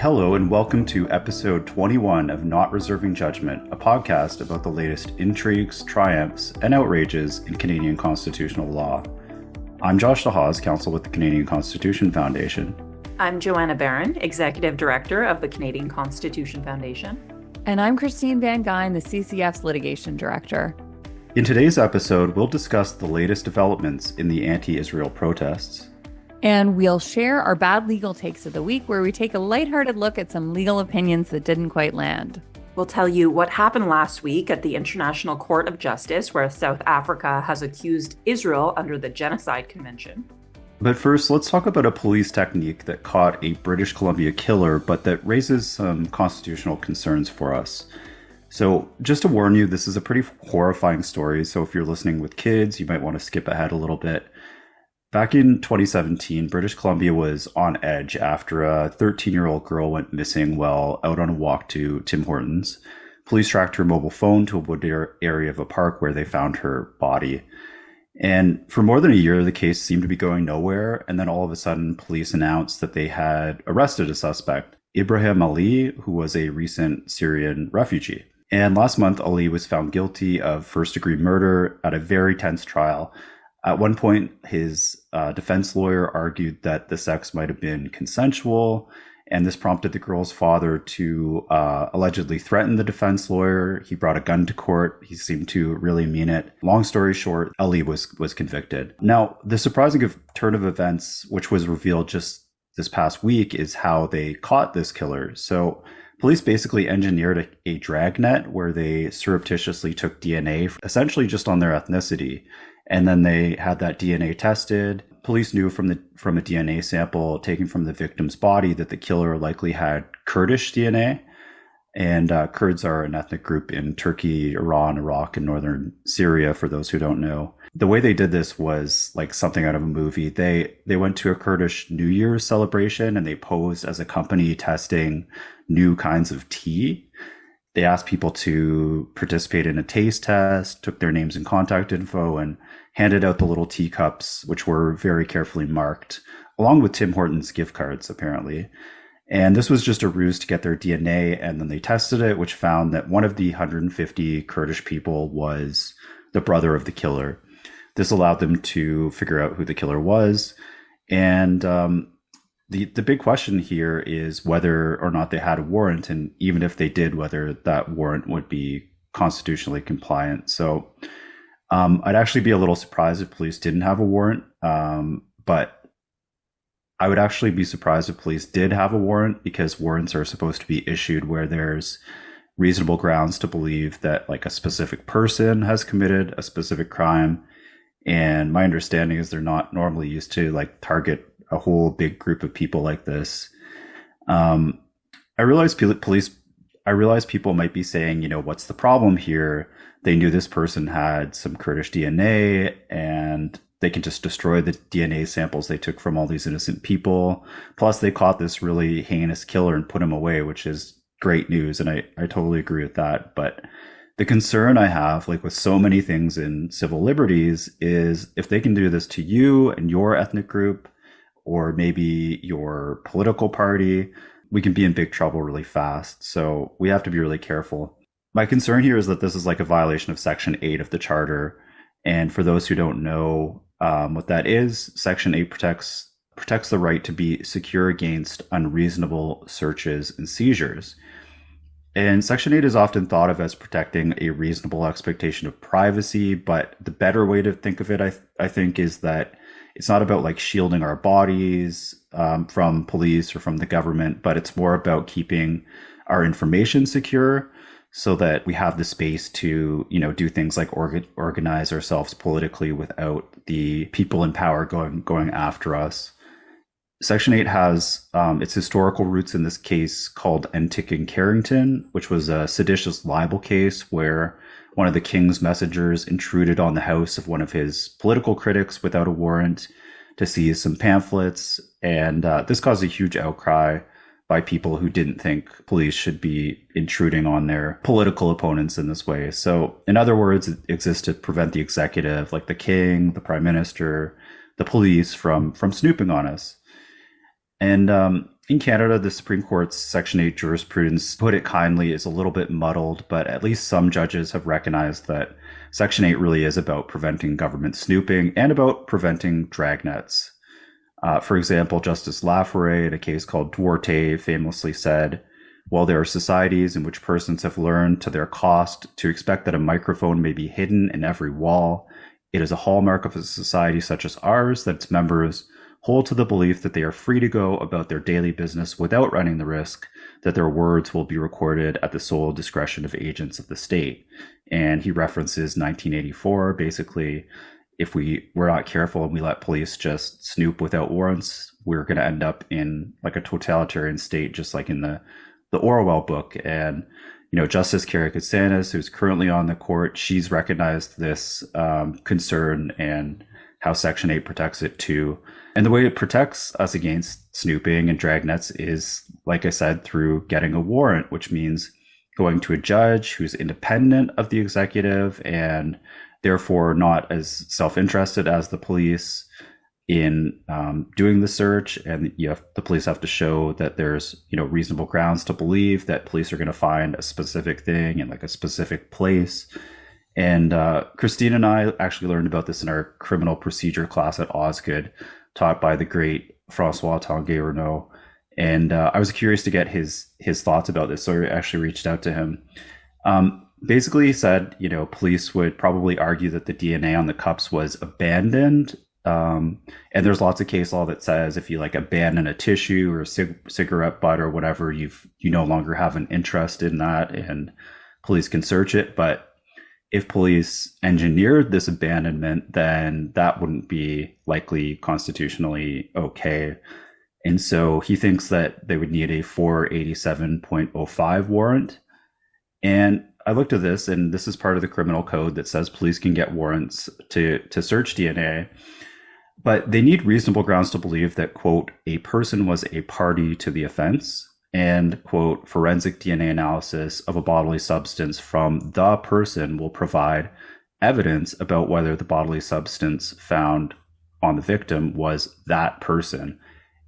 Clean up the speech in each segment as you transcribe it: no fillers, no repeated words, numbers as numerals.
Hello and welcome to episode 21 of Not Reserving Judgment, a podcast about the latest intrigues, triumphs, and outrages in Canadian constitutional law. I'm Josh DeHaas, counsel with the Canadian Constitution Foundation. I'm Joanna Baron, Executive Director of the Canadian Constitution Foundation. And I'm Christine Van Geyn, the CCF's Litigation Director. In today's episode, we'll discuss the latest developments in the anti-Israel protests. And we'll share our bad legal takes of the week, where we take a lighthearted look at some legal opinions that didn't quite land. We'll tell you what happened last week at the International Court of Justice, where South Africa has accused Israel under the Genocide Convention. But first, let's talk about a police technique that caught a British Columbia killer, but that raises some constitutional concerns for us. So just to warn you, this is a pretty horrifying story, so if you're listening with kids, you might want to skip ahead a little bit. Back in 2017, British Columbia was on edge after a 13-year-old girl went missing while out on a walk to Tim Hortons. Police tracked her mobile phone to a wood area of a park where they found her body. And for more than a year, the case seemed to be going nowhere. And then all of a sudden, police announced that they had arrested a suspect, Ibrahim Ali, who was a recent Syrian refugee. And last month, Ali was found guilty of first-degree murder at a very tense trial. At one point, his defense lawyer argued that the sex might have been consensual, and this prompted the girl's father to allegedly threaten the defense lawyer. He brought a gun to court. He seemed to really mean it. Long story short, Ali was convicted. Now, the surprising turn of events, which was revealed just this past week, is how they caught this killer. So police basically engineered a dragnet where they surreptitiously took DNA, essentially just on their ethnicity. And then they had that DNA tested. Police knew from a DNA sample taken from the victim's body that the killer likely had Kurdish DNA. And Kurds are an ethnic group in Turkey, Iran, Iraq, and northern Syria, for those who don't know. The way they did this was like something out of a movie. They went to a Kurdish New Year's celebration and they posed as a company testing new kinds of tea. They asked people to participate in a taste test, took their names and contact info, and handed out the little teacups, which were very carefully marked, along with Tim Hortons gift cards, apparently. And this was just a ruse to get their DNA, and then they tested it, which found that one of the 150 Kurdish people was the brother of the killer. This allowed them to figure out who the killer was. And the big question here is whether or not they had a warrant, and even if they did, whether that warrant would be constitutionally compliant. So I'd actually be a little surprised if police didn't have a warrant, but I would actually be surprised if police did have a warrant, because warrants are supposed to be issued where there's reasonable grounds to believe that like a specific person has committed a specific crime. And my understanding is they're not normally used to like target a whole big group of people like this. I realize people might be saying, what's the problem here? They knew this person had some Kurdish DNA and they can just destroy the DNA samples they took from all these innocent people. Plus they caught this really heinous killer and put him away, which is great news. And I totally agree with that. But the concern I have, like with so many things in civil liberties, is if they can do this to you and your ethnic group, or maybe your political party, we can be in big trouble really fast. So we have to be really careful. My concern here is that this is like a violation of Section 8 of the Charter. And for those who don't know what that is, Section 8 protects the right to be secure against unreasonable searches and seizures. And Section 8 is often thought of as protecting a reasonable expectation of privacy, but the better way to think of it, I think, is that it's not about like shielding our bodies from police or from the government, but it's more about keeping our information secure so that we have the space to, do things like organize ourselves politically without the people in power going after us. Section 8 has its historical roots in this case called Antic and Carrington, which was a seditious libel case where one of the king's messengers intruded on the house of one of his political critics without a warrant to seize some pamphlets. And this caused a huge outcry by people who didn't think police should be intruding on their political opponents in this way. So in other words, it exists to prevent the executive, like the king, the prime minister, the police from snooping on us. And in Canada, the Supreme Court's Section 8 jurisprudence, put it kindly, is a little bit muddled, but at least some judges have recognized that Section 8 really is about preventing government snooping and about preventing dragnets. For example, Justice Laforet, in a case called Duarte, famously said, while there are societies in which persons have learned to their cost to expect that a microphone may be hidden in every wall, it is a hallmark of a society such as ours that its members hold to the belief that they are free to go about their daily business without running the risk that their words will be recorded at the sole discretion of agents of the state. And he references 1984, basically, if we're not careful and we let police just snoop without warrants, we're going to end up in like a totalitarian state, just like in the Orwell book. And, Justice Carrie Katsanis, who's currently on the court, she's recognized this concern and how Section 8 protects it too. And the way it protects us against snooping and dragnets is, like I said, through getting a warrant, which means going to a judge who's independent of the executive and therefore not as self-interested as the police in doing the search. And the police have to show that there's, reasonable grounds to believe that police are going to find a specific thing in like a specific place. And Christine and I actually learned about this in our criminal procedure class at Osgood, taught by the great Francois Tanguay-Renaud. And I was curious to get his thoughts about this, so I actually reached out to him. Basically, he said, police would probably argue that the DNA on the cups was abandoned. And there's lots of case law that says if you like abandon a tissue or a cigarette butt or whatever, you no longer have an interest in that, and police can search it. But if police engineered this abandonment, then that wouldn't be likely constitutionally okay. And so he thinks that they would need a 487.05 warrant. And I looked at this, and this is part of the criminal code that says police can get warrants to search DNA, but they need reasonable grounds to believe that, quote, a person was a party to the offense, and, quote, forensic DNA analysis of a bodily substance from the person will provide evidence about whether the bodily substance found on the victim was that person.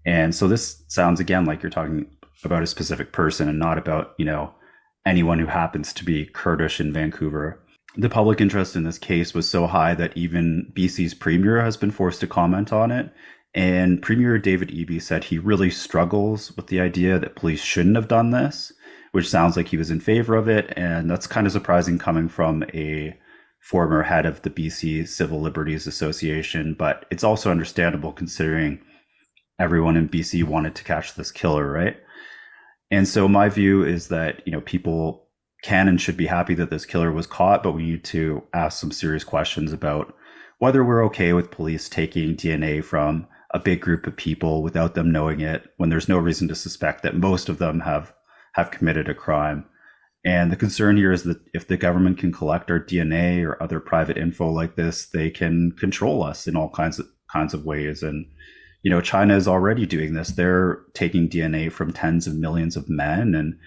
And so this sounds, again, like you're talking about a specific person and not about, anyone who happens to be Kurdish in Vancouver. The public interest in this case was so high that even BC's premier has been forced to comment on it. And Premier David Eby said he really struggles with the idea that police shouldn't have done this, which sounds like he was in favor of it. And that's kind of surprising coming from a former head of the BC Civil Liberties Association. But it's also understandable considering everyone in BC wanted to catch this killer, right? And so my view is that, people can and should be happy that this killer was caught, but we need to ask some serious questions about whether we're okay with police taking DNA from a big group of people without them knowing it, when there's no reason to suspect that most of them have committed a crime. And the concern here is that if the government can collect our DNA or other private info like this, they can control us in all kinds of ways. And, China is already doing this. They're taking DNA from tens of millions of men, and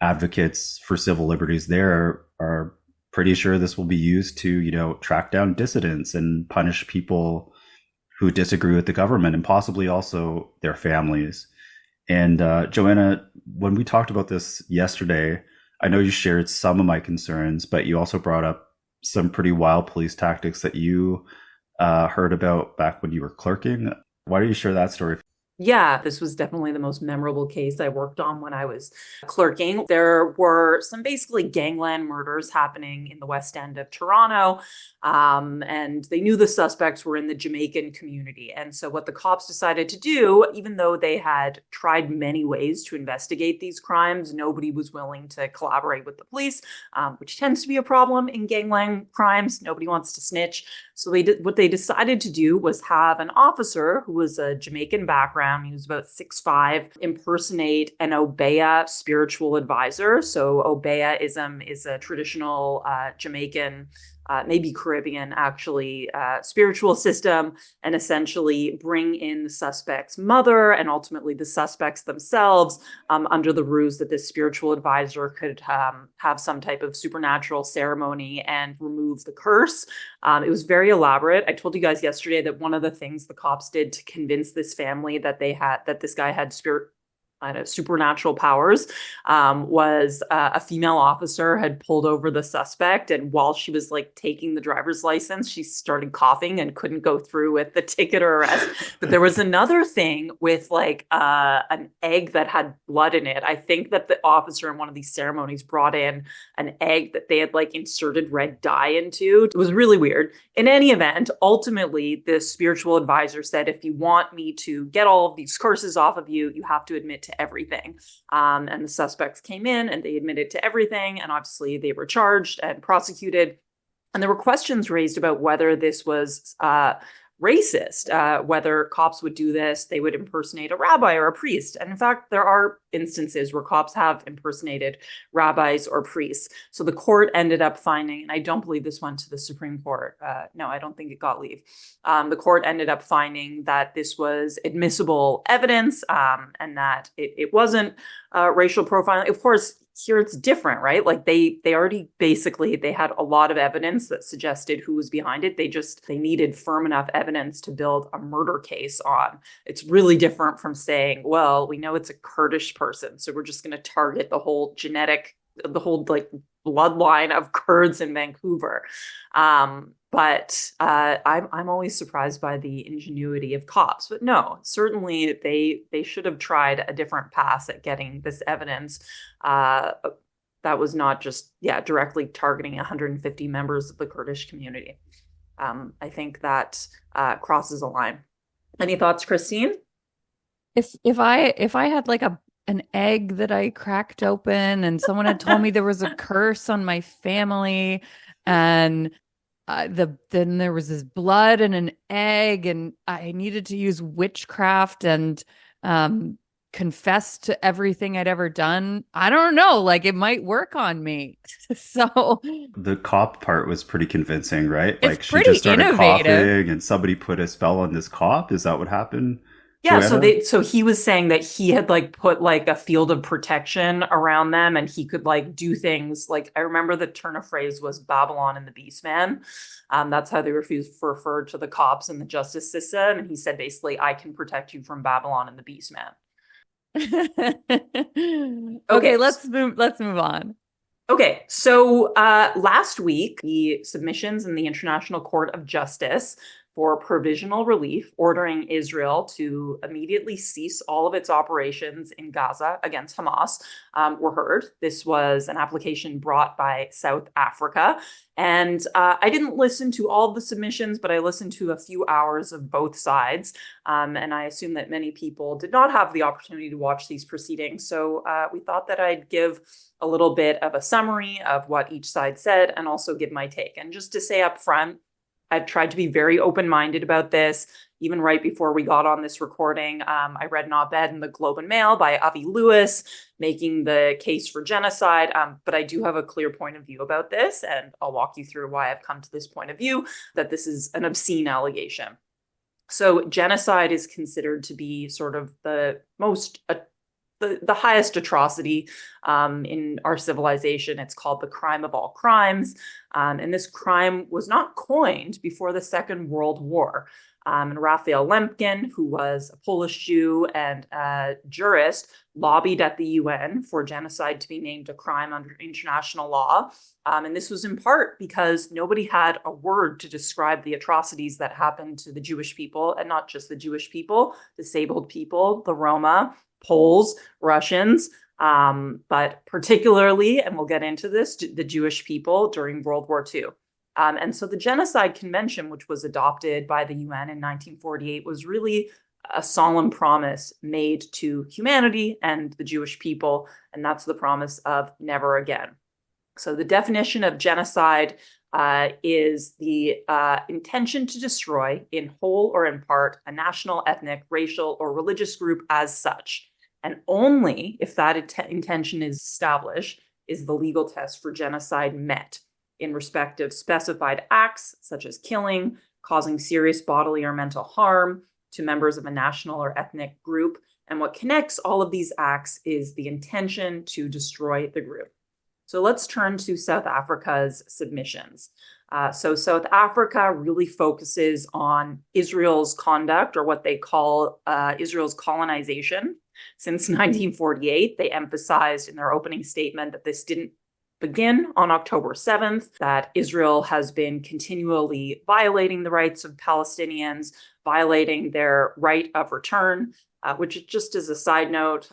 advocates for civil liberties there are pretty sure this will be used to, track down dissidents and punish people who disagree with the government, and possibly also their families. And Joanna, when we talked about this yesterday, I know you shared some of my concerns, but you also brought up some pretty wild police tactics that you heard about back when you were clerking. Why don't you share that story? Yeah, this was definitely the most memorable case I worked on when I was clerking. There were some basically gangland murders happening in the West End of Toronto, and they knew the suspects were in the Jamaican community. And so what the cops decided to do, even though they had tried many ways to investigate these crimes, nobody was willing to collaborate with the police, which tends to be a problem in gangland crimes. Nobody wants to snitch. So what they decided to do was have an officer who was a Jamaican background. He was about 6'5", impersonate an Obeah spiritual advisor. So Obeahism is a traditional Jamaican maybe Caribbean, actually, spiritual system, and essentially bring in the suspect's mother and ultimately the suspects themselves under the ruse that this spiritual advisor could have some type of supernatural ceremony and remove the curse. It was very elaborate. I told you guys yesterday that one of the things the cops did to convince this family that this guy had supernatural powers was a female officer had pulled over the suspect, and while she was like taking the driver's license, she started coughing and couldn't go through with the ticket or arrest. But there was another thing with like an egg that had blood in it. I think that the officer in one of these ceremonies brought in an egg that they had like inserted red dye into. It was really weird. In any event, ultimately, the spiritual advisor said, if you want me to get all of these curses off of you, you have to admit to everything. And the suspects came in and they admitted to everything. And obviously they were charged and prosecuted. And there were questions raised about whether this was racist, whether cops would do this, they would impersonate a rabbi or a priest. And in fact, there are instances where cops have impersonated rabbis or priests. So the court ended up finding, and I don't believe this went to the Supreme Court. No, I don't think it got leave. The court ended up finding that this was admissible evidence and that it wasn't racial profiling. Of course, here it's different, right? Like they already basically, they had a lot of evidence that suggested who was behind it. They needed firm enough evidence to build a murder case on. It's really different from saying, well, we know it's a Kurdish person, so we're just going to target the whole like bloodline of Kurds in Vancouver. But I'm always surprised by the ingenuity of cops. But no, certainly they should have tried a different pass at getting this evidence that was not just directly targeting 150 members of the Kurdish community. I think that crosses a line. Any thoughts, Christine? If I had like an egg that I cracked open and someone had told me there was a curse on my family and then there was this blood and an egg and I needed to use witchcraft and confess to everything I'd ever done. I don't know, like it might work on me. So the cop part was pretty convincing, right? It's like she just started innovative. coughing and somebody put a spell on this cop. Is that what happened? Yeah, Joanna? so he was saying that he had like put like a field of protection around them and he could like do things like, I remember the turn of phrase was Babylon and the Beastman. That's how they referred to the cops and the justice system. And he said basically, I can protect you from Babylon and the Beastman. Okay, let's move on. Okay, so last week, the submissions in the International Court of Justice for provisional relief ordering Israel to immediately cease all of its operations in Gaza against Hamas were heard. This was an application brought by South Africa. And I didn't listen to all of the submissions, but I listened to a few hours of both sides. And I assume that many people did not have the opportunity to watch these proceedings. So we thought that I'd give a little bit of a summary of what each side said and also give my take. And just to say up front, I've tried to be very open-minded about this. Even right before we got on this recording, I read an op-ed in the Globe and Mail by Avi Lewis making the case for genocide. But I do have a clear point of view about this, and I'll walk you through why I've come to this point of view, that this is an obscene allegation. So genocide is considered to be sort of the most the highest atrocity in our civilization. It's called the crime of all crimes. And this crime was not coined before the Second World War. And Raphael Lemkin, who was a Polish Jew and a jurist, lobbied at the UN for genocide to be named a crime under international law. And this was in part because nobody had a word to describe the atrocities that happened to the Jewish people, and not just the Jewish people, disabled people, the Roma, Poles, Russians, but particularly, and we'll get into this, the Jewish people during World War II. And so the Genocide Convention, which was adopted by the UN in 1948, was really a solemn promise made to humanity and the Jewish people, and that's the promise of never again. So the definition of genocide is the intention to destroy, in whole or in part, a national, ethnic, racial, or religious group as such. And only if that intention is established is the legal test for genocide met. in respect of specified acts, such as killing, causing serious bodily or mental harm to members of a national or ethnic group. And what connects all of these acts is the intention to destroy the group. So let's turn to South Africa's submissions. So South Africa really focuses on Israel's conduct, or what they call Israel's colonization. Since 1948, they emphasized in their opening statement that this didn't begin on October 7th, that Israel has been continually violating the rights of Palestinians, violating their right of return, which, just as a side note,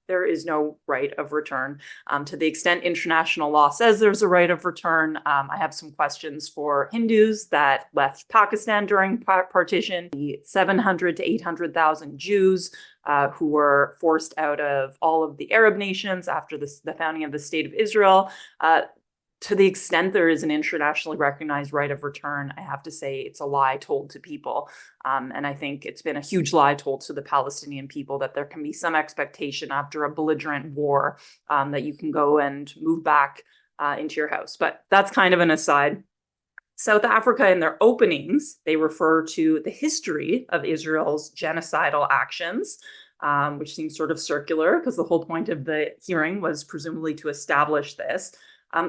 there is no right of return. To the extent international law says there's a right of return, I have some questions for Hindus that left Pakistan during partition, the 700 to 800,000 Jews who were forced out of all of the Arab nations after the founding of the State of Israel. To the extent there is an internationally recognized right of return, I have to say it's a lie told to people. And I think it's been a huge lie told to the Palestinian people that there can be some expectation after a belligerent war that you can go and move back into your house. But that's kind of an aside. South Africa, in their openings, they refer to the history of Israel's genocidal actions, which seems sort of circular because the whole point of the hearing was presumably to establish this.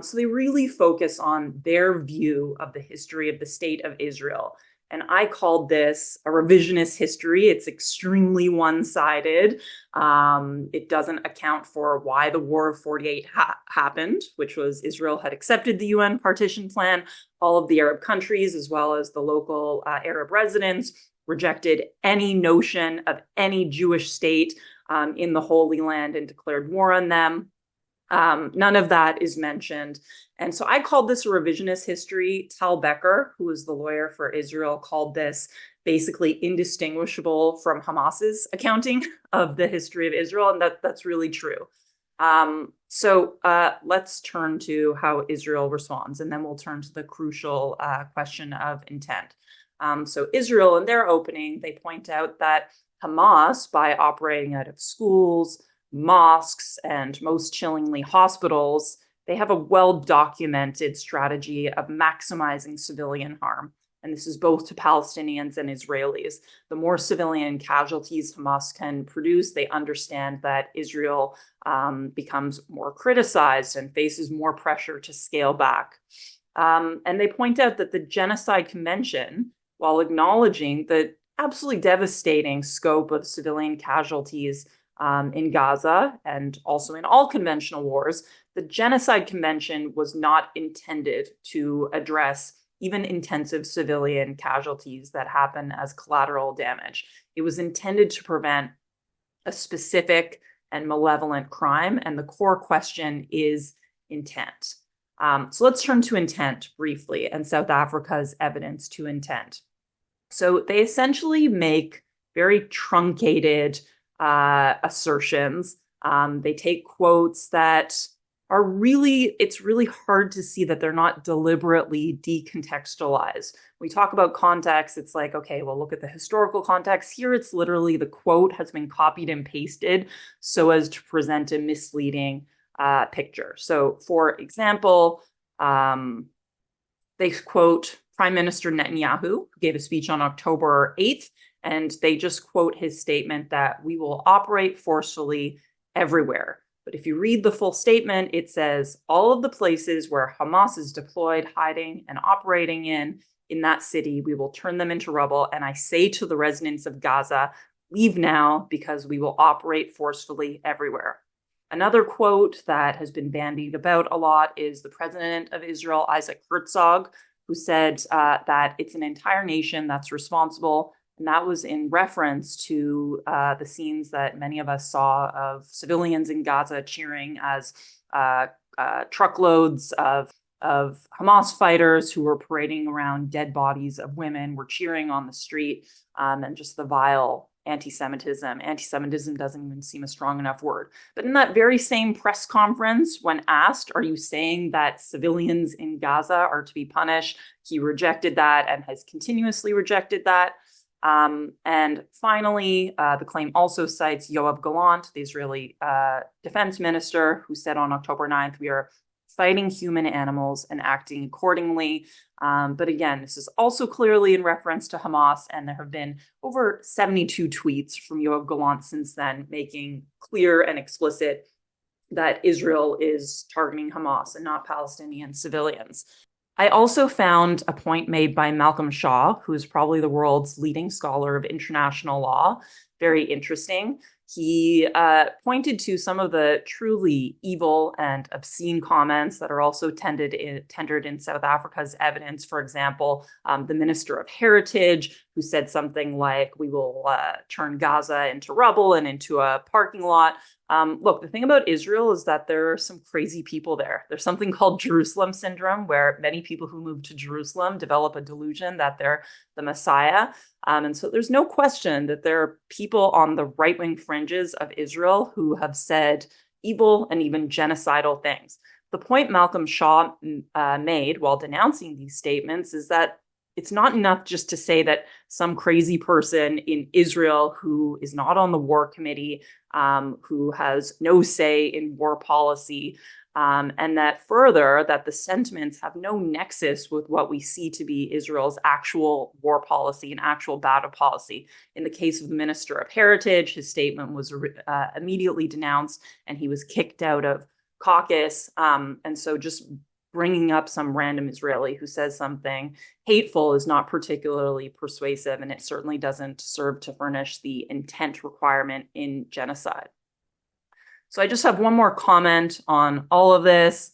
So they really focus on their view of the history of the state of Israel. And I called this a revisionist history. It's extremely one-sided. It doesn't account for why the War of 48 happened, which was Israel had accepted the UN partition plan. All of the Arab countries, as well as the local Arab residents, rejected any notion of any Jewish state in the Holy Land and declared war on them. None of that is mentioned. And so I called this a revisionist history. Tal Becker, who was the lawyer for Israel, called this basically indistinguishable from Hamas's accounting of the history of Israel. And that's really true. So let's turn to how Israel responds, and then we'll turn to the crucial question of intent. So Israel, in their opening, they point out that Hamas, by operating out of schools, mosques, and most chillingly hospitals, they have a well-documented strategy of maximizing civilian harm. And this is both to Palestinians and Israelis. The more civilian casualties Hamas can produce, they understand that Israel becomes more criticized and faces more pressure to scale back. And they point out that the Genocide Convention, while acknowledging the absolutely devastating scope of civilian casualties in Gaza and also in all conventional wars, the Genocide Convention was not intended to address even intensive civilian casualties that happen as collateral damage. It was intended to prevent a specific and malevolent crime, and the core question is intent. So let's turn to intent briefly and South Africa's evidence to intent. So they essentially make very truncated assertions. They take quotes that are it's really hard to see that they're not deliberately decontextualized. We talk about context, it's like, okay, well, look at the historical context. Here, it's literally the quote has been copied and pasted so as to present a misleading picture. So, for example, they quote Prime Minister Netanyahu, who gave a speech on October 8th, and they just quote his statement that we will operate forcefully everywhere. But if you read the full statement, it says all of the places where Hamas is deployed, hiding, and operating in that city, we will turn them into rubble. And I say to the residents of Gaza, leave now because we will operate forcefully everywhere. Another quote that has been bandied about a lot is the president of Israel, Isaac Herzog, who said that it's an entire nation that's responsible. And that was in reference to the scenes that many of us saw of civilians in Gaza cheering as truckloads of Hamas fighters who were parading around dead bodies of women were cheering on the street, and just the vile anti-Semitism. Anti-Semitism doesn't even seem a strong enough word. But in that very same press conference, when asked, are you saying that civilians in Gaza are to be punished? He rejected that and has continuously rejected that. And finally, the claim also cites Yoav Gallant, the Israeli defense minister, who said on October 9th, we are fighting human animals and acting accordingly. But again, this is also clearly in reference to Hamas, and there have been over 72 tweets from Yoav Gallant since then, making clear and explicit that Israel is targeting Hamas and not Palestinian civilians. I also found a point made by Malcolm Shaw, who is probably the world's leading scholar of international law, very interesting. He pointed to some of the truly evil and obscene comments that are also tendered in South Africa as evidence. For example, the Minister of Heritage, who said something like, "We will turn Gaza into rubble and into a parking lot." Look, the thing about Israel is that there are some crazy people there. There's something called Jerusalem syndrome, where many people who move to Jerusalem develop a delusion that they're the Messiah. And so there's no question that there are people on the right-wing fringes of Israel who have said evil and even genocidal things. The point Malcolm Shaw made while denouncing these statements is that it's not enough just to say that some crazy person in Israel who is not on the war committee, who has no say in war policy, and that further, that the sentiments have no nexus with what we see to be Israel's actual war policy and actual battle policy. In the case of the Minister of Heritage, his statement was immediately denounced and he was kicked out of caucus. And so just bringing up some random Israeli who says something hateful is not particularly persuasive, and it certainly doesn't serve to furnish the intent requirement in genocide. So I just have one more comment on all of this,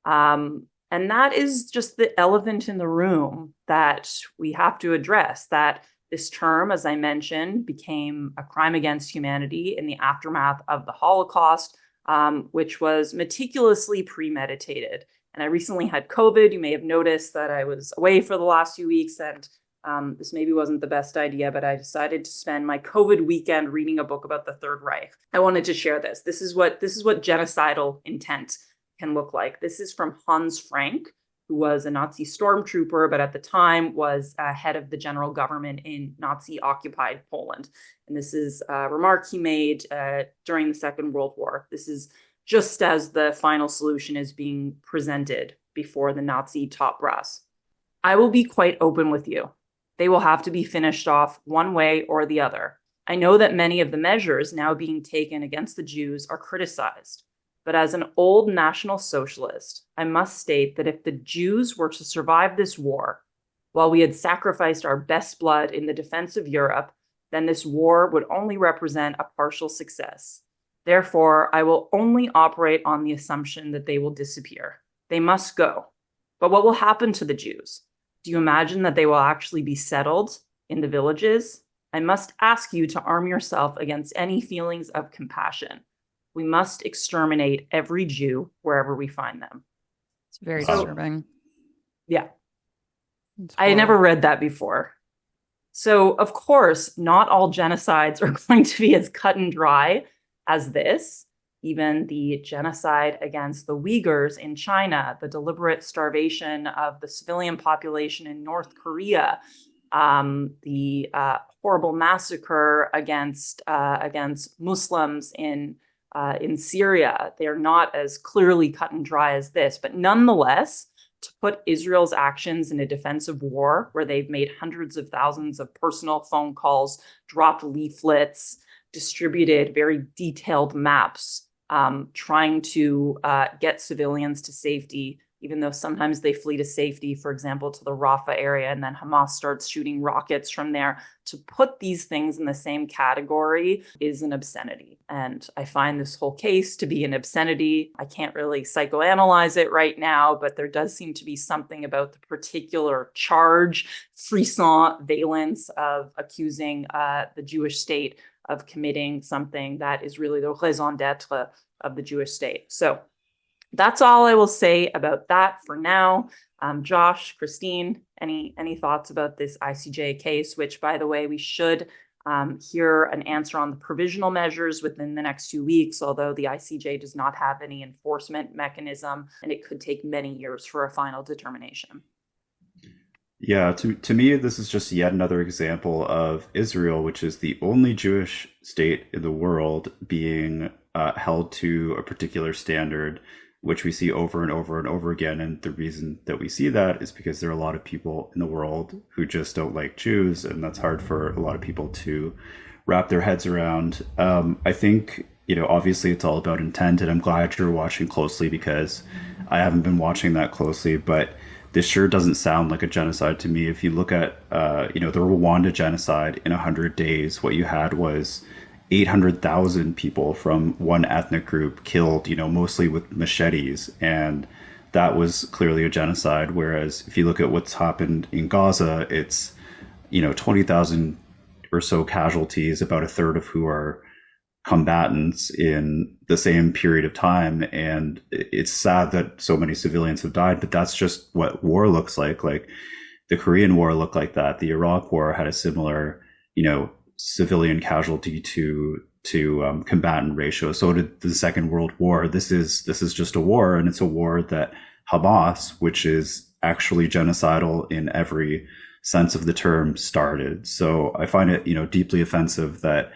and that is just the elephant in the room that we have to address, that this term, as I mentioned, became a crime against humanity in the aftermath of the Holocaust, which was meticulously premeditated. And I recently had COVID. You may have noticed that I was away for the last few weeks, and this maybe wasn't the best idea, but I decided to spend my COVID weekend reading a book about the Third Reich. I wanted to share this. This is what genocidal intent can look like. This is from Hans Frank, who was a Nazi stormtrooper, but at the time was head of the general government in Nazi-occupied Poland. And this is a remark he made during the Second World War. This is just as the final solution is being presented before the Nazi top brass. "I will be quite open with you. They will have to be finished off one way or the other. I know that many of the measures now being taken against the Jews are criticized. But as an old National Socialist, I must state that if the Jews were to survive this war, while we had sacrificed our best blood in the defense of Europe, then this war would only represent a partial success. Therefore, I will only operate on the assumption that they will disappear. They must go. But what will happen to the Jews? Do you imagine that they will actually be settled in the villages? I must ask you to arm yourself against any feelings of compassion. We must exterminate every Jew wherever we find them." It's very disturbing. Yeah. I had never read that before. So, of course, not all genocides are going to be as cut and dry as this. Even the genocide against the Uyghurs in China, the deliberate starvation of the civilian population in North Korea, the horrible massacre against Muslims in Syria, they are not as clearly cut and dry as this. But nonetheless, to put Israel's actions in a defensive war, where they've made hundreds of thousands of personal phone calls, dropped leaflets, distributed very detailed maps, trying to get civilians to safety, even though sometimes they flee to safety, for example, to the Rafah area, and then Hamas starts shooting rockets from there. To put these things in the same category is an obscenity. And I find this whole case to be an obscenity. I can't really psychoanalyze it right now, but there does seem to be something about the particular charge, frisson valence of accusing the Jewish state of committing something that is really the raison d'etre of the Jewish state. So that's all I will say about that for now. Josh, Christine, any thoughts about this ICJ case, which, by the way, we should hear an answer on the provisional measures within the next 2 weeks, although the ICJ does not have any enforcement mechanism, and it could take many years for a final determination. Yeah, to me, this is just yet another example of Israel, which is the only Jewish state in the world, being held to a particular standard which we see over and over and over again. And the reason that we see that is because there are a lot of people in the world who just don't like Jews, and that's hard for a lot of people to wrap their heads around. I think, obviously it's all about intent, and I'm glad you're watching closely because I haven't been watching that closely, but this sure doesn't sound like a genocide to me. If you look at, the Rwanda genocide in 100 days, what you had was 800,000 people from one ethnic group killed, mostly with machetes. And that was clearly a genocide. Whereas if you look at what's happened in Gaza, it's, 20,000 or so casualties, about a third of who are combatants in the same period of time. And it's sad that so many civilians have died, but that's just what war looks like. Like the Korean War looked like that. The Iraq War had a similar, civilian casualty to combatant ratio. So did the Second World War. This is just a war, and it's a war that Hamas, which is actually genocidal in every sense of the term, started. So I find it, deeply offensive that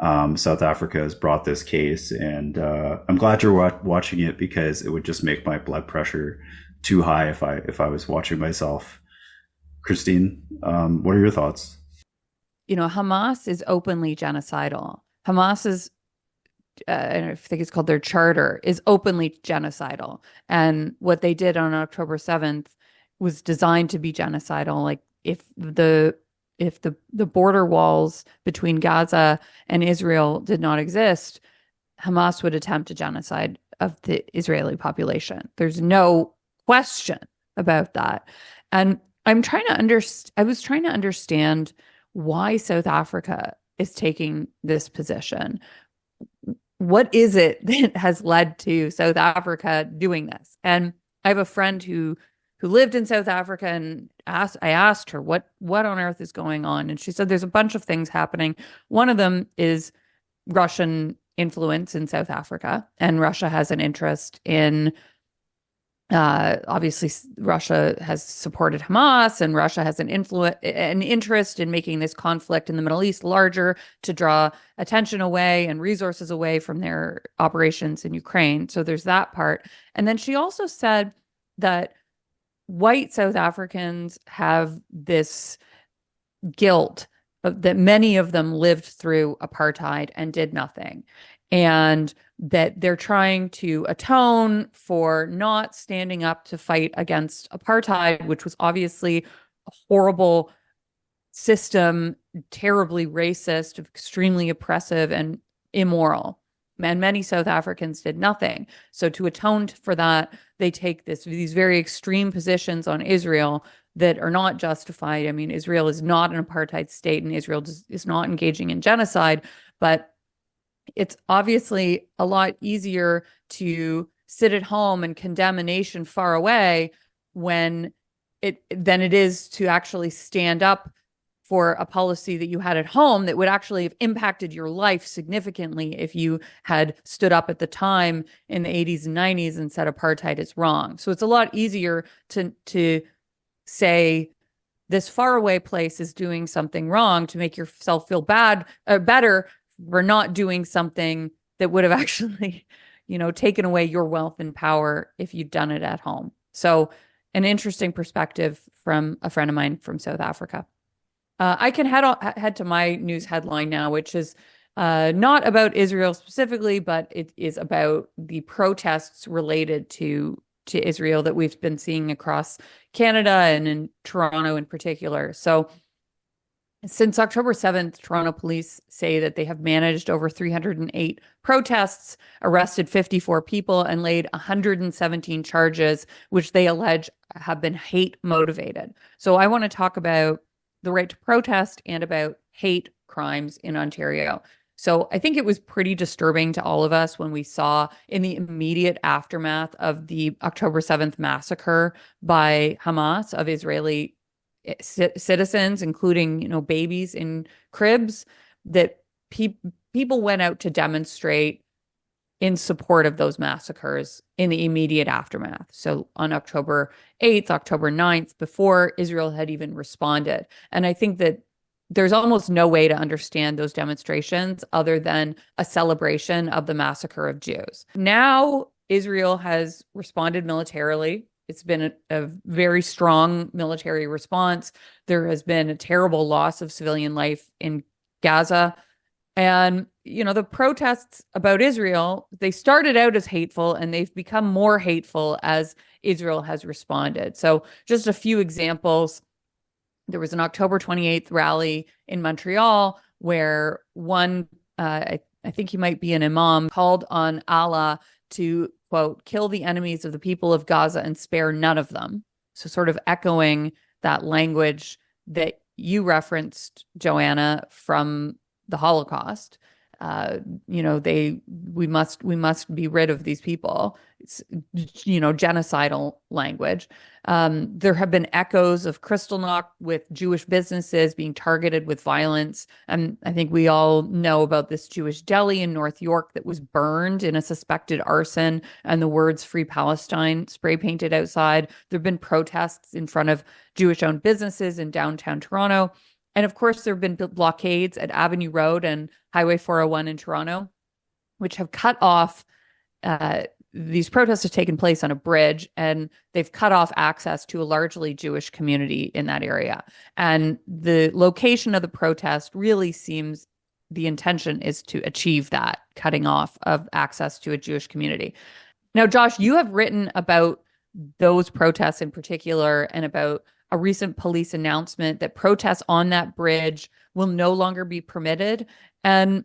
South Africa has brought this case, and I'm glad you're watching it because it would just make my blood pressure too high if I was watching myself. Christine, what are your thoughts? Hamas is openly genocidal. Hamas is, I think it's called their charter, is openly genocidal. And what they did on October 7th was designed to be genocidal. Like if the border walls between Gaza and Israel did not exist, Hamas would attempt a genocide of the Israeli population. There's no question about that. And I was trying to understand why South Africa is taking this position. What is it that has led to South Africa doing this? And I have a friend who lived in South Africa, and I asked her what on earth is going on, and she said there's a bunch of things happening. One of them is Russian influence in South Africa, and Russia has an interest in. Obviously, Russia has supported Hamas, and Russia has an interest in making this conflict in the Middle East larger to draw attention away and resources away from their operations in Ukraine. So there's that part. And then she also said that white South Africans have this guilt that many of them lived through apartheid and did nothing. And that they're trying to atone for not standing up to fight against apartheid, which was obviously a horrible system, terribly racist, extremely oppressive and immoral. And many South Africans did nothing. So to atone for that, they take these very extreme positions on Israel that are not justified. I mean, Israel is not an apartheid state, and Israel is not engaging in genocide, but it's obviously a lot easier to sit at home and condemn a nation far away than it is to actually stand up for a policy that you had at home that would actually have impacted your life significantly if you had stood up at the time in the 80s and 90s and said apartheid is wrong. So it's a lot easier to say this faraway place is doing something wrong to make yourself feel better for not doing something that would have actually, taken away your wealth and power if you'd done it at home. So an interesting perspective from a friend of mine from South Africa. I can head to my news headline now, which is not about Israel specifically, but it is about the protests related to Israel that we've been seeing across Canada and in Toronto in particular. So since October 7th, Toronto police say that they have managed over 308 protests, arrested 54 people, and laid 117 charges, which they allege have been hate motivated. So I want to talk about the right to protest and about hate crimes in Ontario. So I think it was pretty disturbing to all of us when we saw in the immediate aftermath of the October 7th massacre by Hamas of Israeli citizens, including, babies in cribs, that people went out to demonstrate in support of those massacres in the immediate aftermath. So on October 8th, October 9th, before Israel had even responded. And I think that there's almost no way to understand those demonstrations other than a celebration of the massacre of Jews. Now, Israel has responded militarily. It's been a very strong military response. There has been a terrible loss of civilian life in Gaza. And, the protests about Israel, they started out as hateful and they've become more hateful as Israel has responded. So, just a few examples. There was an October 28th rally in Montreal where one, I think he might be an imam, called on Allah to, quote, kill the enemies of the people of Gaza and spare none of them. So, sort of echoing that language that you referenced, Joanna, from the Holocaust. We must be rid of these people. It's, genocidal language. There have been echoes of Kristallnacht with Jewish businesses being targeted with violence. And I think we all know about this Jewish deli in North York that was burned in a suspected arson and the words Free Palestine spray painted outside. There have been protests in front of Jewish-owned businesses in downtown Toronto. And of course, there have been blockades at Avenue Road and Highway 401 in Toronto, which have cut off, these protests have taken place on a bridge, and they've cut off access to a largely Jewish community in that area. And the location of the protest really seems the intention is to achieve that cutting off of access to a Jewish community. Now, Josh, you have written about those protests in particular and about a recent police announcement that protests on that bridge will no longer be permitted. And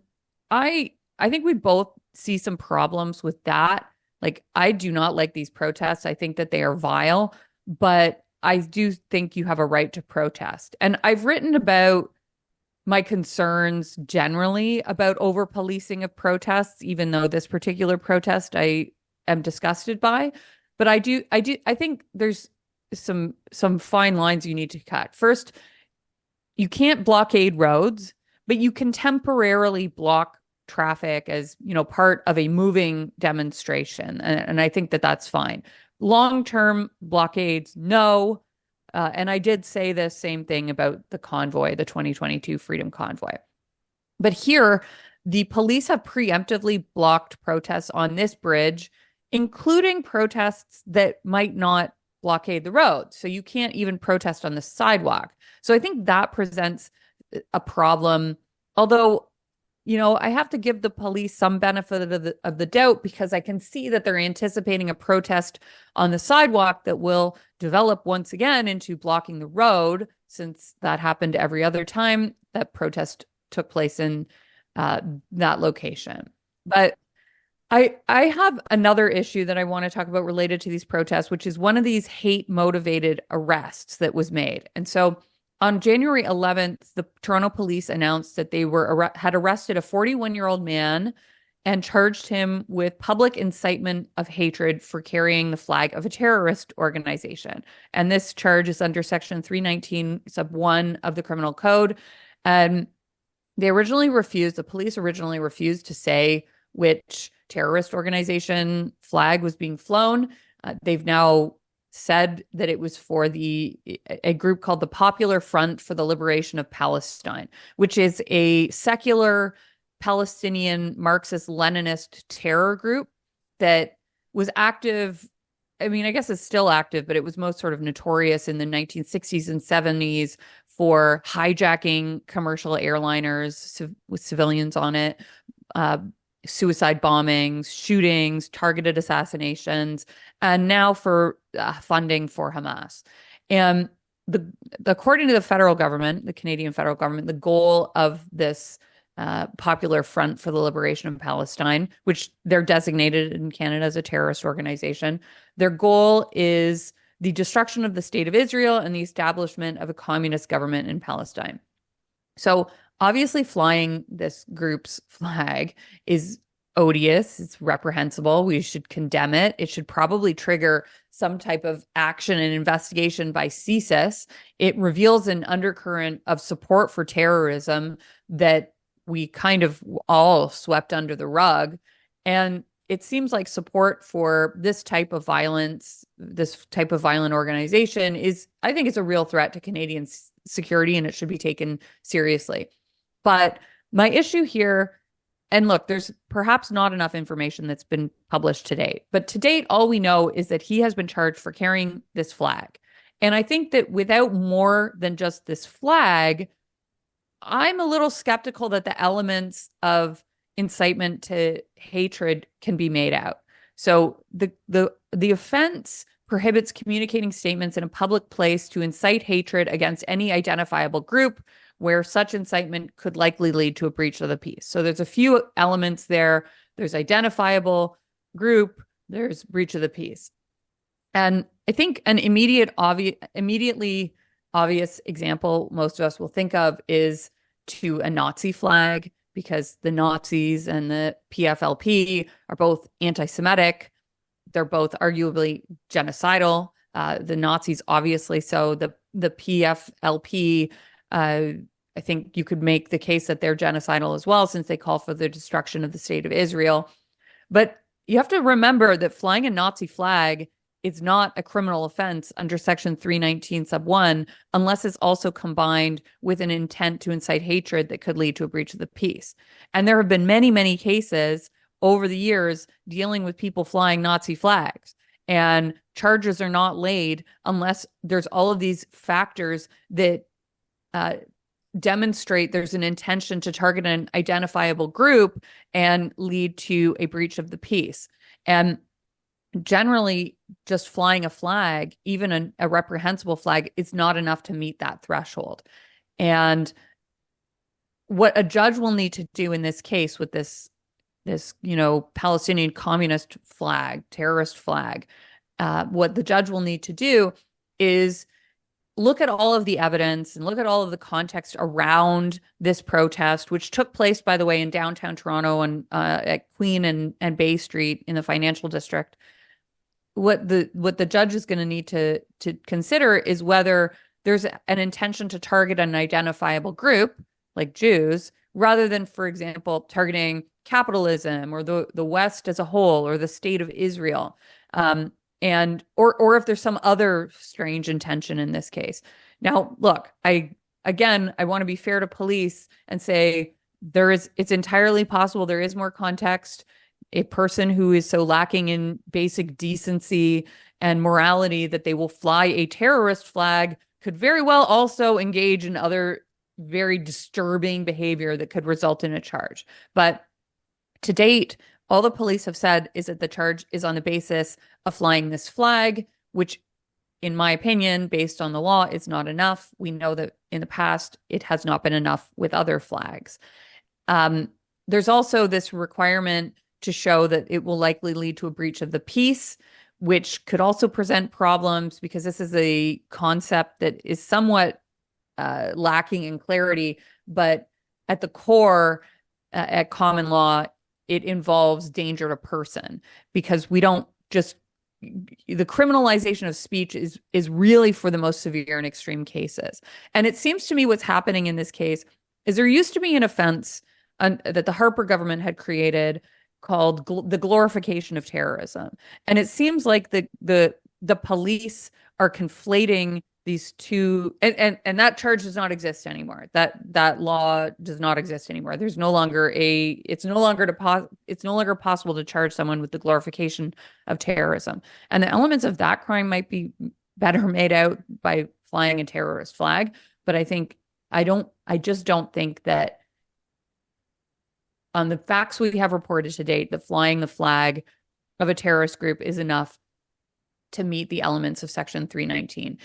I think we both see some problems with that. Like, I do not like these protests. I think that they are vile, but I do think you have a right to protest. And I've written about my concerns generally about over policing of protests, even though this particular protest I am disgusted by. But I think there's some fine lines you need to cut. First, you can't blockade roads, but you can temporarily block traffic as, part of a moving demonstration. And I think that that's fine. Long-term blockades, no. And I did say the same thing about the convoy, the 2022 Freedom Convoy. But here, the police have preemptively blocked protests on this bridge, including protests that might not blockade the road. So you can't even protest on the sidewalk. So I think that presents a problem. Although, I have to give the police some benefit of the doubt, because I can see that they're anticipating a protest on the sidewalk that will develop once again into blocking the road, since that happened every other time that protest took place in that location. But I have another issue that I want to talk about related to these protests, which is one of these hate-motivated arrests that was made. And so on January 11th, the Toronto police announced that they had arrested a 41-year-old man and charged him with public incitement of hatred for carrying the flag of a terrorist organization. And this charge is under Section 319, sub 1 of the Criminal Code. And the police originally refused to say which terrorist organization flag was being flown. They've now said that it was for a group called the Popular Front for the Liberation of Palestine, which is a secular Palestinian Marxist-Leninist terror group that was active. I mean, I guess it's still active, but it was most sort of notorious in the 1960s and 70s for hijacking commercial airliners with civilians on it, suicide bombings, shootings, targeted assassinations, and now for funding for Hamas. And according to the federal government, the Canadian federal government, the goal of this Popular Front for the Liberation of Palestine, which they're designated in Canada as a terrorist organization, their goal is the destruction of the state of Israel and the establishment of a communist government in Palestine. So obviously, flying this group's flag is odious. It's reprehensible. We should condemn it. It should probably trigger some type of action and investigation by CSIS. It reveals an undercurrent of support for terrorism that we kind of all swept under the rug. And it seems like support for this type of violence, this type of violent organization I think it's a real threat to Canadian security, and it should be taken seriously. But my issue here and look, there's perhaps not enough information that's been published to date, but to date, all we know is that he has been charged for carrying this flag. And I think that without more than just this flag, I'm a little skeptical that the elements of incitement to hatred can be made out. So the offense prohibits communicating statements in a public place to incite hatred against any identifiable group where such incitement could likely lead to a breach of the peace. So there's a few elements there. There's identifiable group, there's breach of the peace. And I think an immediately obvious example most of us will think of is to a Nazi flag, because the Nazis and the PFLP are both anti-Semitic. They're both arguably genocidal. The Nazis, obviously so. The PFLP, I think you could make the case that they're genocidal as well, since they call for the destruction of the state of Israel. But you have to remember that flying a Nazi flag is not a criminal offense under Section 319 sub 1, unless it's also combined with an intent to incite hatred that could lead to a breach of the peace. And there have been many, many cases over the years dealing with people flying Nazi flags. And charges are not laid unless there's all of these factors that demonstrate there's an intention to target an identifiable group and lead to a breach of the peace. And generally, just flying a flag, even a reprehensible flag, is not enough to meet that threshold. And what a judge will need to do in this case with this Palestinian communist flag, terrorist flag, what the judge will need to do is look at all of the evidence and look at all of the context around this protest, which took place, by the way, in downtown Toronto and at Queen and Bay Street in the financial district. What the judge is going to need to consider is whether there's an intention to target an identifiable group, like Jews, rather than, for example, targeting capitalism or the West as a whole or the state of Israel. And if there's some other strange intention in this case. Now, look, I want to be fair to police and say it's entirely possible there is more context. A person who is so lacking in basic decency and morality that they will fly a terrorist flag could very well also engage in other very disturbing behavior that could result in a charge. But to date, all the police have said is that the charge is on the basis of flying this flag, which, in my opinion, based on the law, is not enough. We know that in the past, it has not been enough with other flags. There's also this requirement to show that it will likely lead to a breach of the peace, which could also present problems because this is a concept that is somewhat lacking in clarity. But at the core, at common law, it involves danger to person, because we don't just, the criminalization of speech is really for the most severe and extreme cases. And it seems to me what's happening in this case is there used to be an offense that the Harper government had created called the glorification of terrorism. And it seems like the police are conflating these two, and that charge does not exist anymore. That law does not exist anymore. There's no longer it's no longer possible to charge someone with the glorification of terrorism. And the elements of that crime might be better made out by flying a terrorist flag. But I just don't think that on the facts we have reported to date, that flying the flag of a terrorist group is enough to meet the elements of Section 319.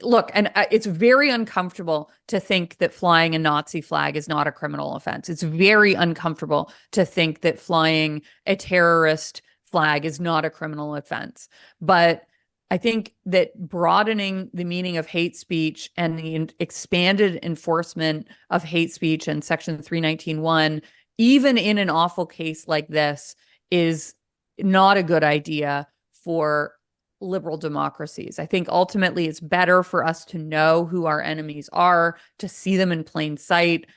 Look, and it's very uncomfortable to think that flying a Nazi flag is not a criminal offense. It's very uncomfortable to think that flying a terrorist flag is not a criminal offense. But I think that broadening the meaning of hate speech and the expanded enforcement of hate speech in Section 319(1), even in an awful case like this, is not a good idea for liberal democracies. I think ultimately it's better for us to know who our enemies are, to see them in plain sight.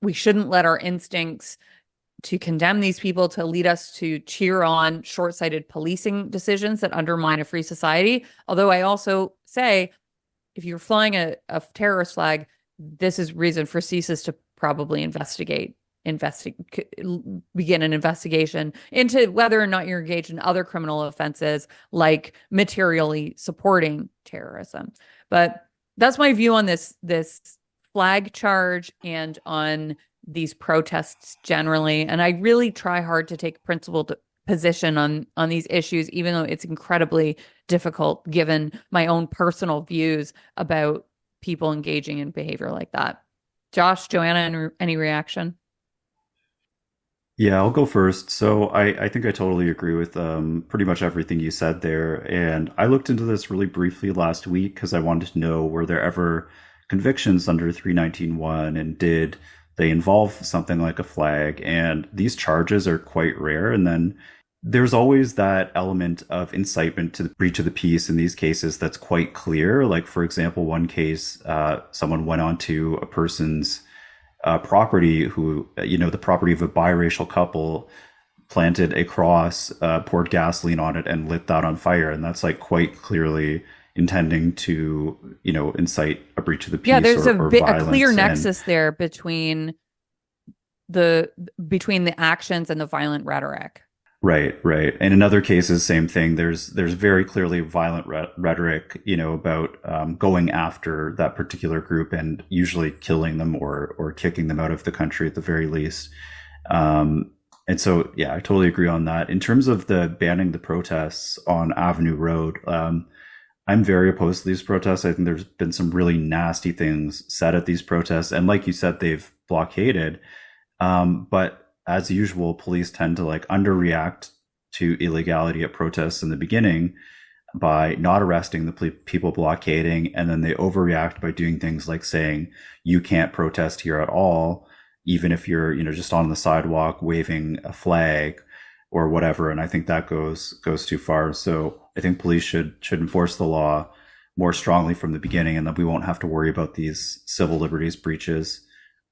We shouldn't let our instincts to condemn these people to lead us to cheer on short-sighted policing decisions that undermine a free society. Although I also say, if you're flying a terrorist flag, this is reason for CSIS to probably investigate begin an investigation into whether or not you're engaged in other criminal offenses like materially supporting terrorism. But that's my view on this flag charge and on these protests generally. And I really try hard to take a principled position on these issues, even though it's incredibly difficult given my own personal views about people engaging in behavior like that. Josh, Joanna, any reaction? Yeah, I'll go first. So I think I totally agree with pretty much everything you said there. And I looked into this really briefly last week because I wanted to know, were there ever convictions under 319.1 and did they involve something like a flag? And these charges are quite rare. And then there's always that element of incitement to the breach of the peace in these cases that's quite clear. Like, for example, one case, someone went onto a person's property who, the property of a biracial couple, planted a cross, poured gasoline on it, and lit that on fire. And that's like quite clearly intending to, incite a breach of the peace. Yeah, there's or a clear violence. nexus there between the actions and the violent rhetoric. Right, right. And in other cases, same thing. There's very clearly violent rhetoric, about going after that particular group and usually killing them or kicking them out of the country at the very least. And so, yeah, I totally agree on that. In terms of the banning the protests on Avenue Road, I'm very opposed to these protests. I think there's been some really nasty things said at these protests. And like you said, they've blockaded. But as usual, police tend to like underreact to illegality at protests in the beginning by not arresting the people blockading. And then they overreact by doing things like saying, you can't protest here at all, even if you're, just on the sidewalk waving a flag or whatever. And I think that goes too far. So I think police should enforce the law more strongly from the beginning, and that we won't have to worry about these civil liberties breaches.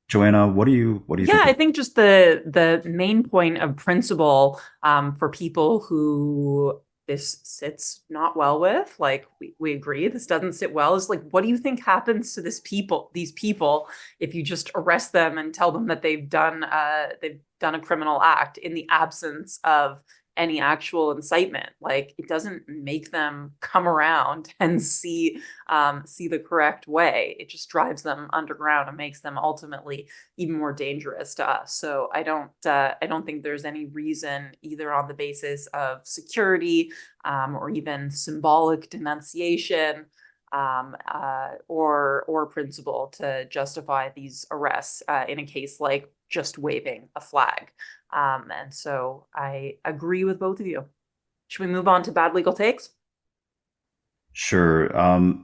Joanna, what do you think? Yeah, I think just the main point of principle for people who this sits not well with, like we agree this doesn't sit well, is like, what do you think happens to these people if you just arrest them and tell them that they've done a criminal act in the absence of any actual incitement? Like, it doesn't make them come around and see the correct way. It just drives them underground and makes them ultimately even more dangerous to us. So I don't think there's any reason, either on the basis of security or even symbolic denunciation or principle, to justify these arrests in a case like just waving a flag. And so I agree with both of you. Should we move on to bad legal takes? Sure.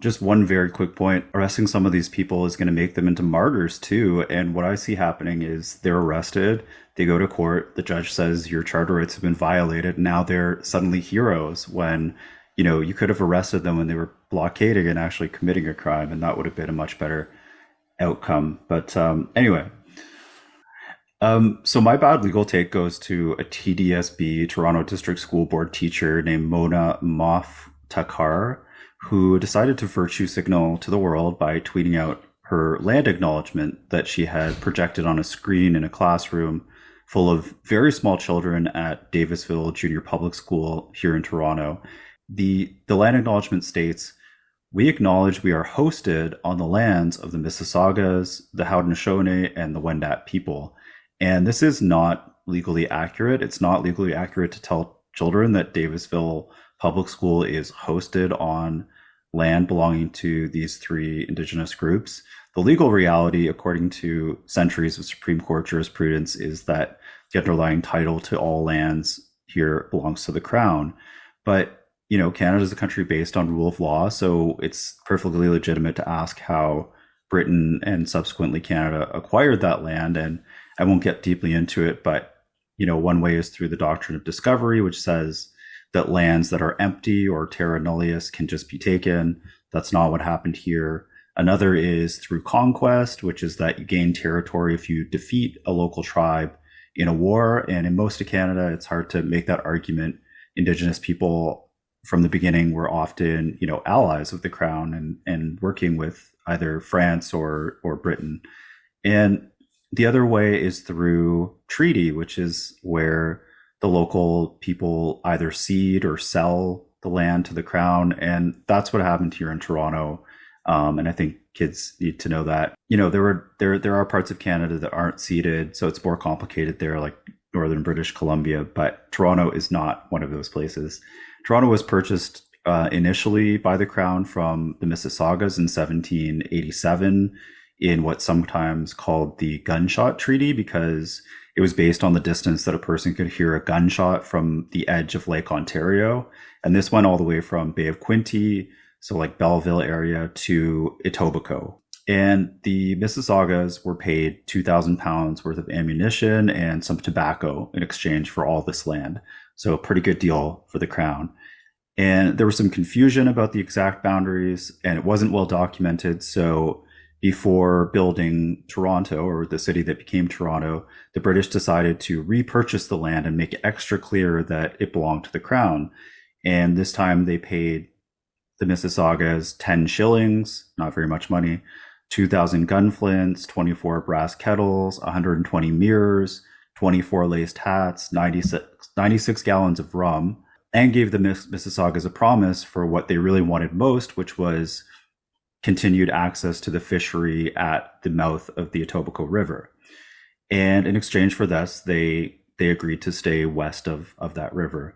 Just one very quick point. Arresting some of these people is going to make them into martyrs too. And what I see happening is they're arrested, they go to court, the judge says your charter rights have been violated. Now they're suddenly heroes when, you could have arrested them when they were blockading and actually committing a crime, and that would have been a much better outcome. But anyway. So my bad legal take goes to a TDSB, Toronto District School Board teacher named Mona Moftakhar, who decided to virtue signal to the world by tweeting out her land acknowledgement that she had projected on a screen in a classroom full of very small children at Davisville Junior Public School here in Toronto. The land acknowledgement states, "We acknowledge we are hosted on the lands of the Mississaugas, the Haudenosaunee, and the Wendat people." And this is not legally accurate. It's not legally accurate to tell children that Davisville Public School is hosted on land belonging to these three Indigenous groups. The legal reality, according to centuries of Supreme Court jurisprudence, is that the underlying title to all lands here belongs to the Crown. But, Canada is a country based on rule of law, so it's perfectly legitimate to ask how Britain and subsequently Canada acquired that land. And I won't get deeply into it, but, one way is through the doctrine of discovery, which says that lands that are empty or terra nullius can just be taken. That's not what happened here. Another is through conquest, which is that you gain territory if you defeat a local tribe in a war. And in most of Canada, it's hard to make that argument. Indigenous people from the beginning were often, allies of the Crown and working with either France or Britain. And The other way is through treaty, which is where the local people either cede or sell the land to the crown. And that's what happened here in Toronto. And I think kids need to know that, there are parts of Canada that aren't ceded. So it's more complicated there, like northern British Columbia, but Toronto is not one of those places. Toronto was purchased initially by the crown from the Mississaugas in 1787 in what's sometimes called the gunshot treaty, because it was based on the distance that a person could hear a gunshot from the edge of Lake Ontario. And this went all the way from Bay of Quinte, so like Belleville area, to Etobicoke. And the Mississaugas were paid £2,000 worth of ammunition and some tobacco in exchange for all this land. So a pretty good deal for the crown. And there was some confusion about the exact boundaries, and it wasn't well documented. So before building Toronto, or the city that became Toronto, the British decided to repurchase the land and make it extra clear that it belonged to the crown. And this time they paid the Mississaugas 10 shillings, not very much money, 2,000 gun flints, 24 brass kettles, 120 mirrors, 24 laced hats, 96 gallons of rum, and gave the Mississaugas a promise for what they really wanted most, which was continued access to the fishery at the mouth of the Etobicoke River. And in exchange for this, they agreed to stay west of that river.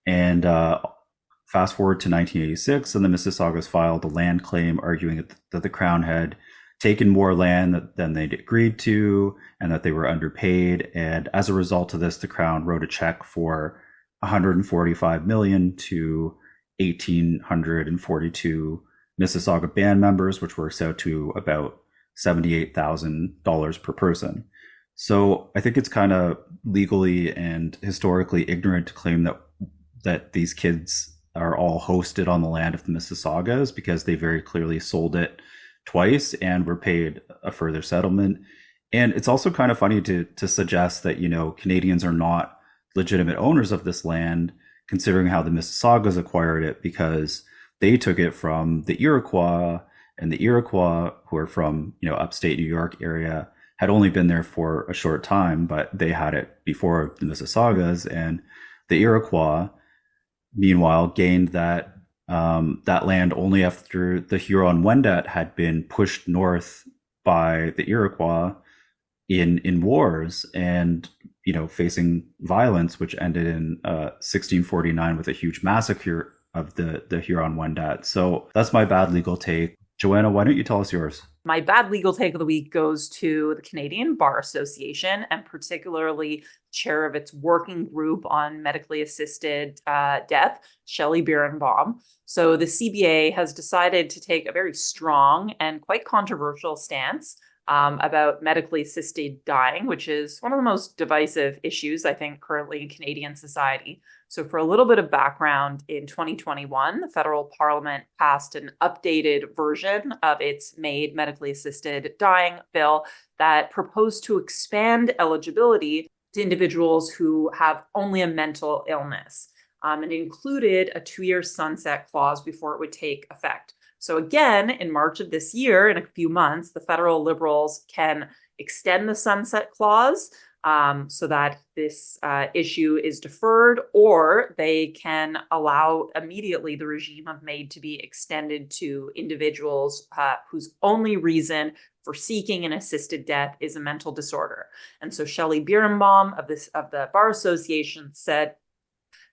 And fast forward to 1986, and the Mississaugas filed a land claim arguing that the crown had taken more land than they'd agreed to, and that they were underpaid. And as a result of this, the crown wrote a check for $145 million to 1,842 Mississauga band members, which works out to about $78,000 per person. So I think it's kind of legally and historically ignorant to claim that these kids are all hosted on the land of the Mississaugas, because they very clearly sold it twice and were paid a further settlement. And it's also kind of funny to suggest that, Canadians are not legitimate owners of this land, considering how the Mississaugas acquired it, because they took it from the Iroquois, and the Iroquois, who are from, upstate New York area, had only been there for a short time, but they had it before the Mississaugas. And the Iroquois, meanwhile, gained that land only after the Huron-Wendat had been pushed north by the Iroquois in wars, and facing violence, which ended in 1649 with a huge massacre of the Huron-Wendat. So that's my bad legal take. Joanna, why don't you tell us yours? My bad legal take of the week goes to the Canadian Bar Association, and particularly chair of its working group on medically assisted death, Shelley Birnbaum. So the CBA has decided to take a very strong and quite controversial stance about medically assisted dying, which is one of the most divisive issues, I think, currently in Canadian society. So for a little bit of background, in 2021, the federal parliament passed an updated version of its MAID medically assisted dying bill that proposed to expand eligibility to individuals who have only a mental illness. And it included a 2-year sunset clause before it would take effect. So again, in March of this year, in a few months, the federal Liberals can extend the sunset clause so that this issue is deferred, or they can allow immediately the regime of MAID to be extended to individuals whose only reason for seeking an assisted death is a mental disorder. And so Shelley Birnbaum of the Bar Association said,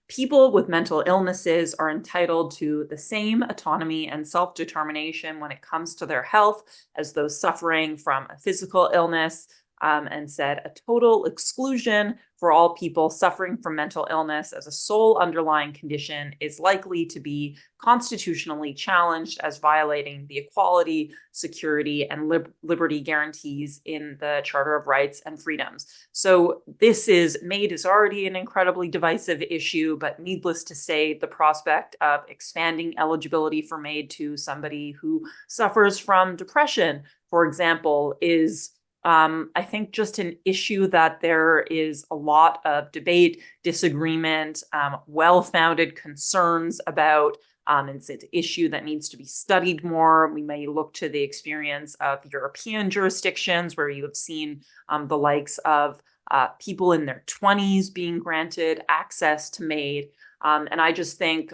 people with mental illnesses are entitled to the same autonomy and self-determination when it comes to their health as those suffering from a physical illness, and said a total exclusion for all people suffering from mental illness as a sole underlying condition is likely to be constitutionally challenged as violating the equality, security, and liberty guarantees in the Charter of Rights and Freedoms. So MAID is already an incredibly divisive issue, but needless to say, the prospect of expanding eligibility for MAID to somebody who suffers from depression, for example, is I think just an issue that there is a lot of debate, disagreement, well-founded concerns about It's an issue that needs to be studied more. We may look to the experience of European jurisdictions where you have seen the likes of people in their 20s being granted access to MAID. And I just think,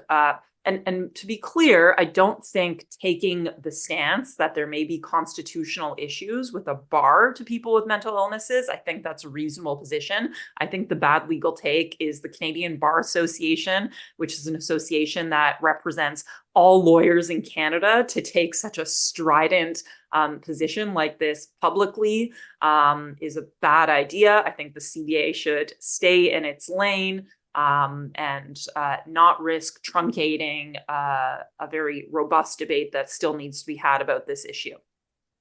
and to be clear, I don't think taking the stance that there may be constitutional issues with a bar to people with mental illnesses, I think that's a reasonable position. I think the bad legal take is the Canadian Bar Association, which is an association that represents all lawyers in Canada, to take such a strident position like this publicly is a bad idea. I think the CBA should stay in its lane and not risk truncating a very robust debate that still needs to be had about this issue.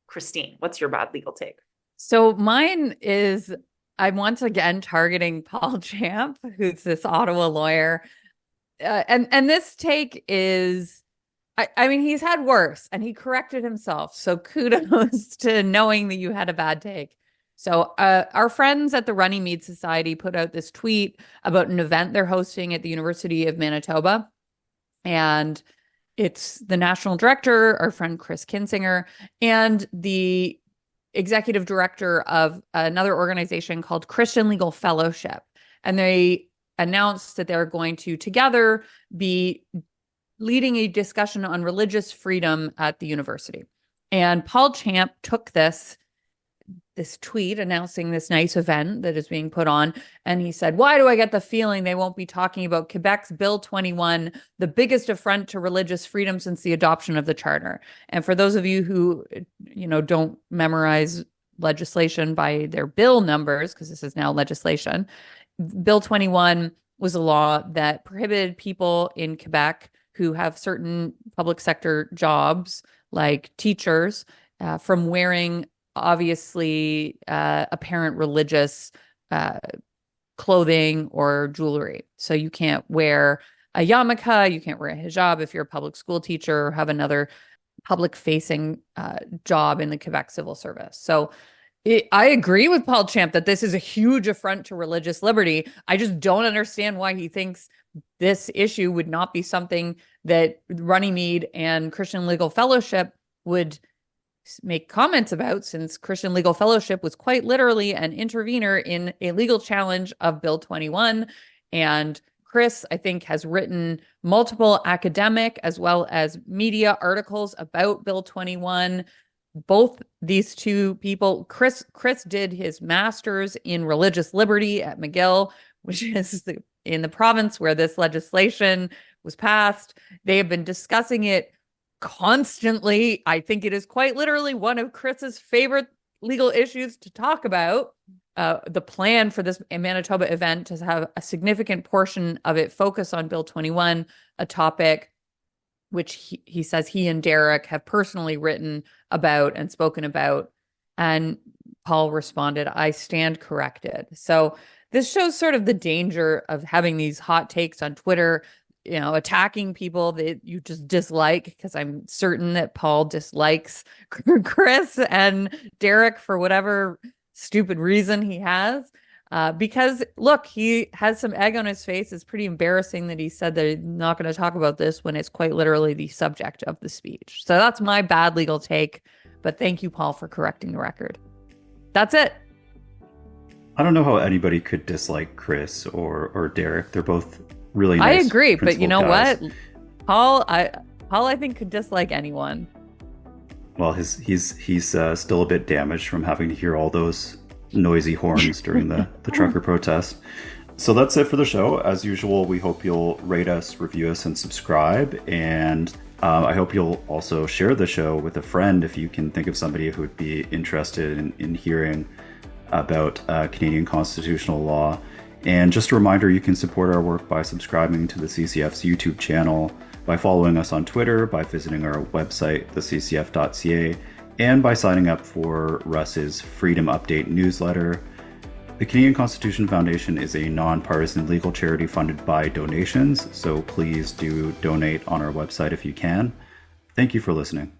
Christine, what's your bad legal take? So mine is, I'm once again targeting Paul Champ, who's this Ottawa lawyer. And this take is, I mean, he's had worse and he corrected himself. So kudos to knowing that you had a bad take. So our friends at the Runnymede Society put out this tweet about an event they're hosting at the University of Manitoba. And it's the national director, our friend Chris Kinsinger, and the executive director of another organization called Christian Legal Fellowship. And they announced that they're going to together be leading a discussion on religious freedom at the university. And Paul Champ took this tweet announcing this nice event that is being put on. And he said, why do I get the feeling they won't be talking about Quebec's Bill 21, the biggest affront to religious freedom since the adoption of the charter? And for those of you who, don't memorize legislation by their bill numbers, because this is now legislation, Bill 21 was a law that prohibited people in Quebec who have certain public sector jobs, like teachers, from wearing obviously apparent religious clothing or jewelry. So you can't wear a yarmulke, you can't wear a hijab if you're a public school teacher or have another public-facing job in the Quebec civil service. So I agree with Paul Champ that this is a huge affront to religious liberty. I just don't understand why he thinks this issue would not be something that Runnymede and Christian Legal Fellowship would make comments about, since Christian Legal Fellowship was quite literally an intervener in a legal challenge of Bill 21. And Chris, I think, has written multiple academic as well as media articles about Bill 21. Both these two people, Chris did his master's in religious liberty at McGill, which is in the province where this legislation was passed. They have been discussing it constantly. I think it is quite literally one of Chris's favorite legal issues to talk about. The plan for this Manitoba event to have a significant portion of it focus on Bill 21, a topic which he says he and Derek have personally written about and spoken about. And Paul responded, I stand corrected. So this shows sort of the danger of having these hot takes on Twitter, attacking people that you just dislike, because I'm certain that Paul dislikes Chris and Derek for whatever stupid reason he has. Because look, he has some egg on his face. It's pretty embarrassing that he said that he's not going to talk about this when it's quite literally the subject of the speech. So that's my bad legal take. But thank you, Paul, for correcting the record. That's it. I don't know how anybody could dislike Chris or Derek. They're both really nice. I agree, but you know guys. what? Paul, I think could dislike anyone. Well, he's still a bit damaged from having to hear all those noisy horns during the trucker protest. So that's it for the show. As usual, we hope you'll rate us, review us, and subscribe. And I hope you'll also share the show with a friend if you can think of somebody who would be interested in hearing about Canadian constitutional law. And just a reminder, you can support our work by subscribing to the CCF's YouTube channel, by following us on Twitter, by visiting our website, theccf.ca, and by signing up for Russ's Freedom Update newsletter. The Canadian Constitution Foundation is a nonpartisan legal charity funded by donations, so please do donate on our website if you can. Thank you for listening.